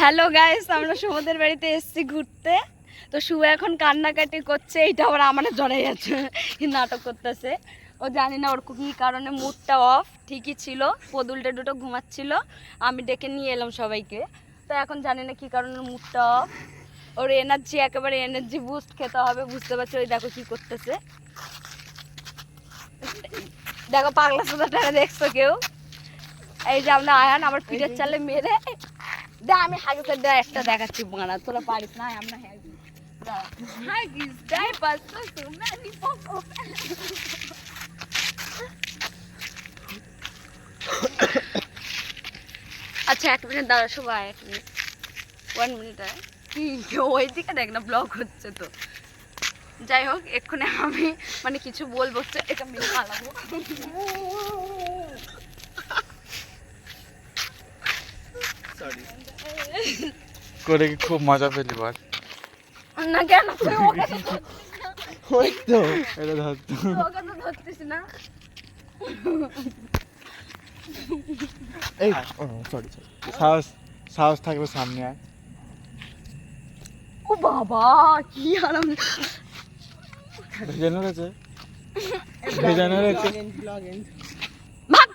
Hello guys, আমরা সুমদের বাড়িতে এসেছি ঘুরতে। তো শুভ এখন কান্নাকাটি করছে, এটা আবার আমার জড়াই আছে, নাটক করতেছে। ও জানি না ওর কী কারণে মুডটা অফ। ঠিকই ছিল, পদুলটা দুটো ঘুমাচ্ছিল, আমি ডেকে নিয়ে এলাম সবাইকে। তো এখন জানি না কী কারণে মুডটা অফ। ওর এনার্জি একেবারে এনার্জি বুস্ট খেতে হবে, বুঝতে পারছো? ওই দেখো কী করতেছে, দেখো পাগলা সোদাটা দেখছো কেউ? এই যে আমরা আয়ান আমার পিঠের চালে মেরে দে, আমি হাগে করে একটা দেখাচ্ছি বানা, তোরা পারিস না। আমরা আচ্ছা 1 মিনিট দাঁড়া সবাই, 1 মিনিট, 1 মিনিট। কি ওই দিকে দেখ না, ব্লগ হচ্ছে তো। যাই হোক, এক্ষুনি আমি মানে কিছু বলবো, এটা মেরে পালাবো। করে কি খুব মজা পেলি বল? না কেন ওই তো এটা ধরতো, ওকে তো ধরতিস না। এই সরি সাহস সাহস থাকলে সামনে আয়। ও বাবা কি আরাম। ভেজানো রয়েছে, ভেজানো রয়েছে। ভাগ